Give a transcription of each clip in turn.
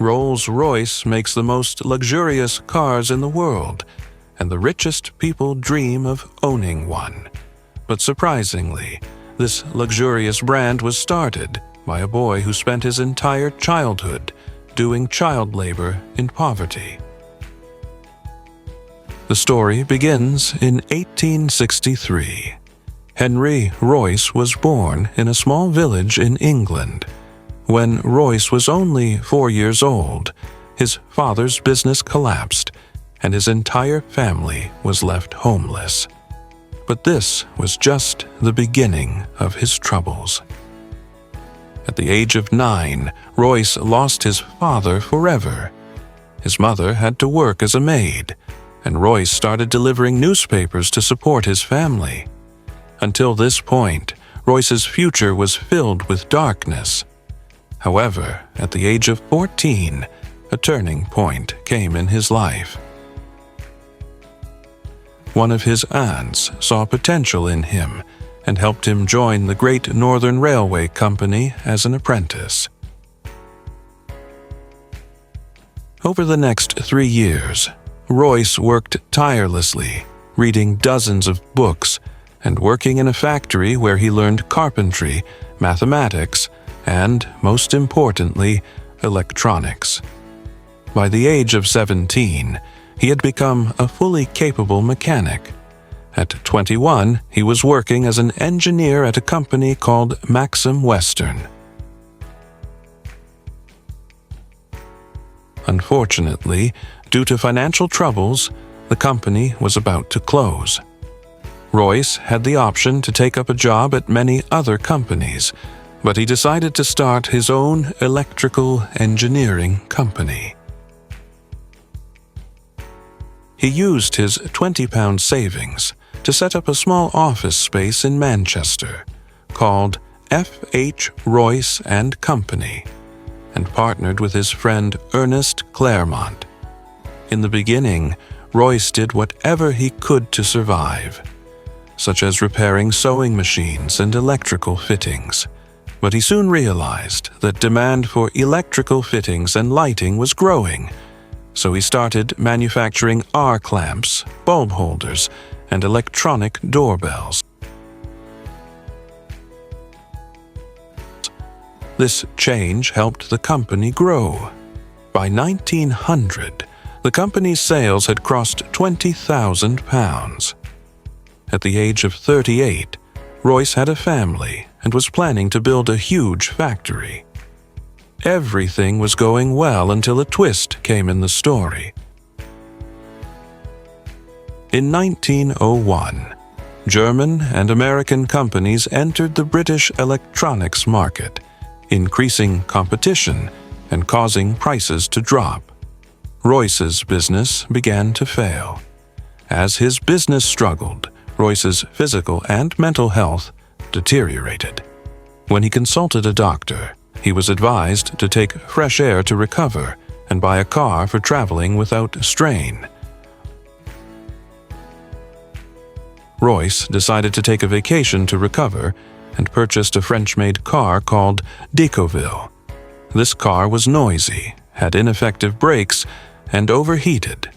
Rolls Royce makes the most luxurious cars in the world, and the richest people dream of owning one. But surprisingly, this luxurious brand was started by a boy who spent his entire childhood doing child labor in poverty. The story begins in 1863. Henry Royce was born in a small village in England. When Royce was only 4 years old, his father's business collapsed, and his entire family was left homeless. But this was just the beginning of his troubles. At the age of 9, Royce lost his father forever. His mother had to work as a maid, and Royce started delivering newspapers to support his family. Until this point, Royce's future was filled with darkness. However, at the age of 14, a turning point came in his life. One of his aunts saw potential in him and helped him join the Great Northern Railway Company as an apprentice. Over the next 3 years, Royce worked tirelessly, reading dozens of books and working in a factory where he learned carpentry, mathematics, and, most importantly, electronics. By the age of 17, he had become a fully capable mechanic. At 21, he was working as an engineer at a company called Maxim Western. Unfortunately, due to financial troubles, the company was about to close. Royce had the option to take up a job at many other companies, but he decided to start his own electrical engineering company. He used his £20 savings to set up a small office space in Manchester called F.H. Royce and Company and partnered with his friend Ernest Claremont. In the beginning, Royce did whatever he could to survive, such as repairing sewing machines and electrical fittings. But he soon realized that demand for electrical fittings and lighting was growing, so he started manufacturing R-clamps, bulb holders, and electronic doorbells. This change helped the company grow. By 1900, the company's sales had crossed £20,000. At the age of 38, Royce had a family and was planning to build a huge factory. Everything was going well until a twist came in the story. In 1901, German and American companies entered the British electronics market, increasing competition and causing prices to drop. Royce's business began to fail. As his business struggled, Royce's physical and mental health deteriorated. When he consulted a doctor, he was advised to take fresh air to recover and buy a car for traveling without strain. Royce decided to take a vacation to recover and purchased a French-made car called Decauville. This car was noisy, had ineffective brakes, and overheated.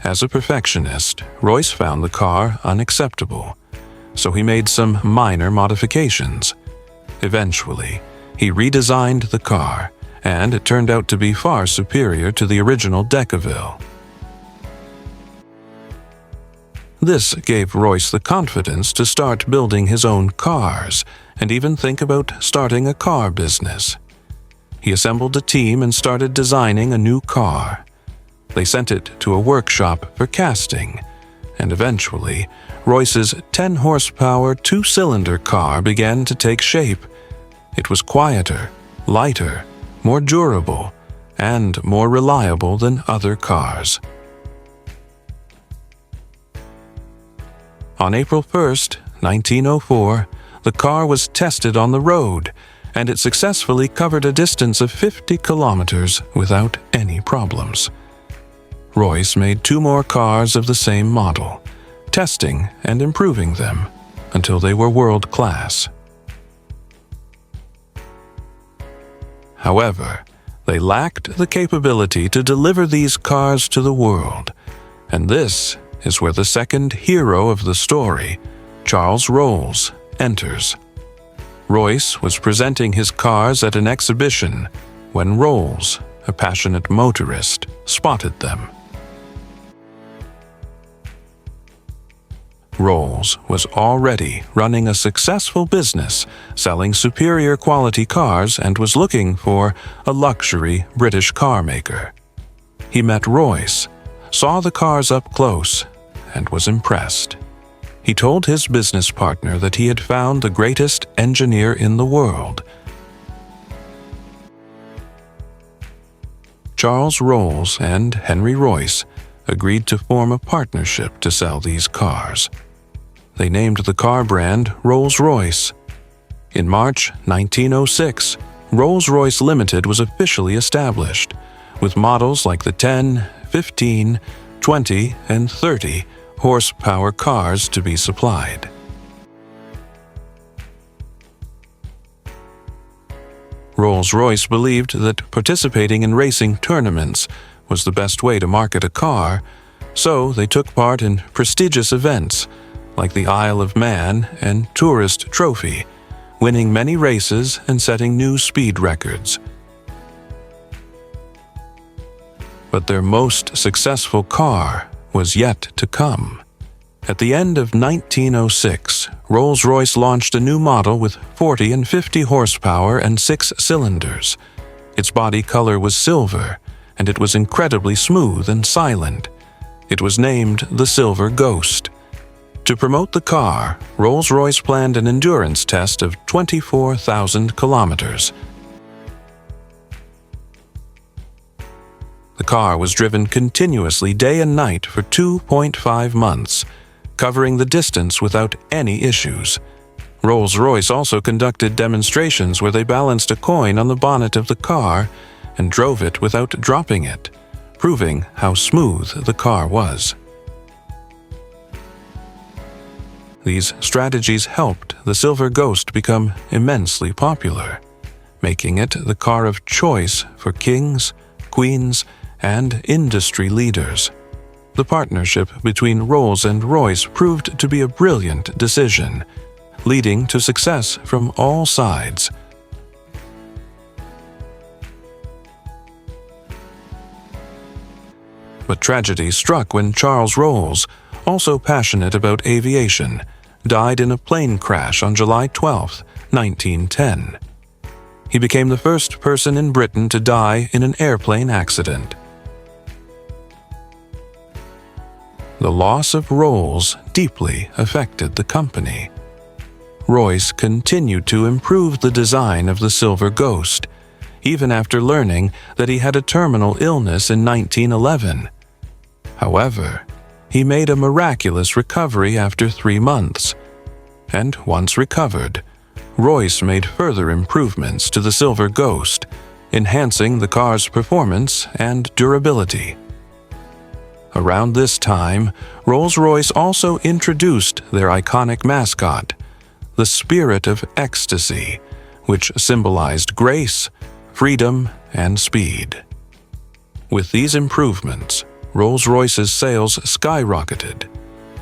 As a perfectionist, Royce found the car unacceptable, so he made some minor modifications. Eventually, he redesigned the car, and it turned out to be far superior to the original Decauville. This gave Royce the confidence to start building his own cars and even think about starting a car business. He assembled a team and started designing a new car. They sent it to a workshop for casting, and eventually, Royce's 10-horsepower, 2-cylinder car began to take shape. It was quieter, lighter, more durable, and more reliable than other cars. On April 1st, 1904, the car was tested on the road, and it successfully covered a distance of 50 kilometers without any problems. Royce made 2 more cars of the same model, testing and improving them until they were world-class. However, They lacked the capability to deliver these cars to the world, and this is where the second hero of the story, Charles Rolls, enters. Royce was presenting his cars at an exhibition when Rolls, a passionate motorist, spotted them. Rolls was already running a successful business selling superior quality cars and was looking for a luxury British car maker. He met Royce, saw the cars up close, and was impressed. He told his business partner that he had found the greatest engineer in the world. Charles Rolls and Henry Royce agreed to form a partnership to sell these cars. They named the car brand Rolls Royce. In March 1906, Rolls Royce Limited was officially established, with models like the 10, 15, 20, and 30 horsepower cars to be supplied. Rolls-Royce believed that participating in racing tournaments was the best way to market a car, so they took part in prestigious events like the Isle of Man and Tourist Trophy, winning many races and setting new speed records. But their most successful car was yet to come. At the end of 1906, Rolls-Royce launched a new model with 40 and 50 horsepower and 6 cylinders. Its body color was silver, and it was incredibly smooth and silent. It was named the Silver Ghost. To promote the car, Rolls-Royce planned an endurance test of 24,000 kilometers. The car was driven continuously day and night for 2.5 months, covering the distance without any issues. Rolls-Royce also conducted demonstrations where they balanced a coin on the bonnet of the car and drove it without dropping it, proving how smooth the car was. These strategies helped the Silver Ghost become immensely popular, making it the car of choice for kings, queens, and industry leaders. The partnership between Rolls and Royce proved to be a brilliant decision, leading to success from all sides. But tragedy struck when Charles Rolls, also passionate about aviation, died in a plane crash on July 12, 1910. He became the first person in Britain to die in an airplane accident. The loss of Rolls deeply affected the company. Royce continued to improve the design of the Silver Ghost, even after learning that he had a terminal illness in 1911. However, he made a miraculous recovery after 3 months, and once recovered, Royce made further improvements to the Silver Ghost, enhancing the car's performance and durability. Around this time, Rolls-Royce also introduced their iconic mascot, the Spirit of Ecstasy, which symbolized grace, freedom, and speed. With these improvements, Rolls-Royce's sales skyrocketed,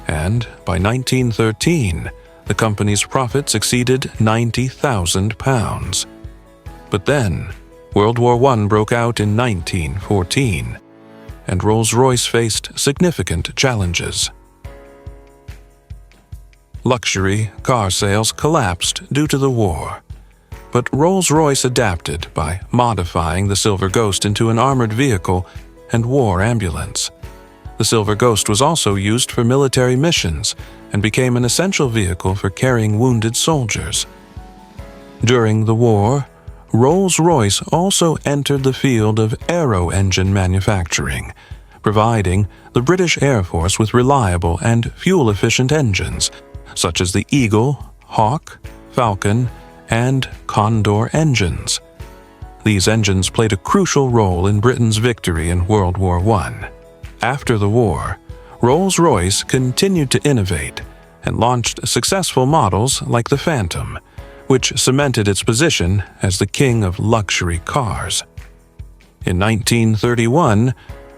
and by 1913, the company's profits exceeded £90,000. But then, World War I broke out in 1914, and Rolls-Royce faced significant challenges. Luxury car sales collapsed due to the war, but Rolls-Royce adapted by modifying the Silver Ghost into an armored vehicle and war ambulance. The Silver Ghost was also used for military missions and became an essential vehicle for carrying wounded soldiers. During the war, Rolls-Royce also entered the field of aero-engine manufacturing, providing the British Air Force with reliable and fuel-efficient engines, such as the Eagle, Hawk, Falcon, and Condor engines. These engines played a crucial role in Britain's victory in World War I. After the war, Rolls-Royce continued to innovate and launched successful models like the Phantom, which cemented its position as the king of luxury cars. In 1931,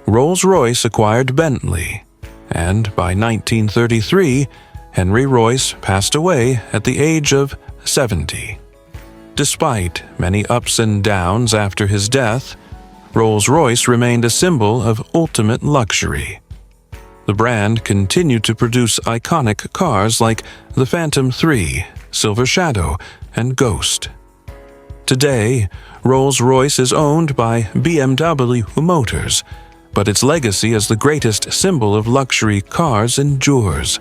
Rolls Royce acquired Bentley, and by 1933, Henry Royce passed away at the age of 70. Despite many ups and downs after his death, Rolls-Royce remained a symbol of ultimate luxury. The brand continued to produce iconic cars like the Phantom III, Silver Shadow, and Ghost. Today, Rolls-Royce is owned by BMW Motors, but its legacy as the greatest symbol of luxury cars endures.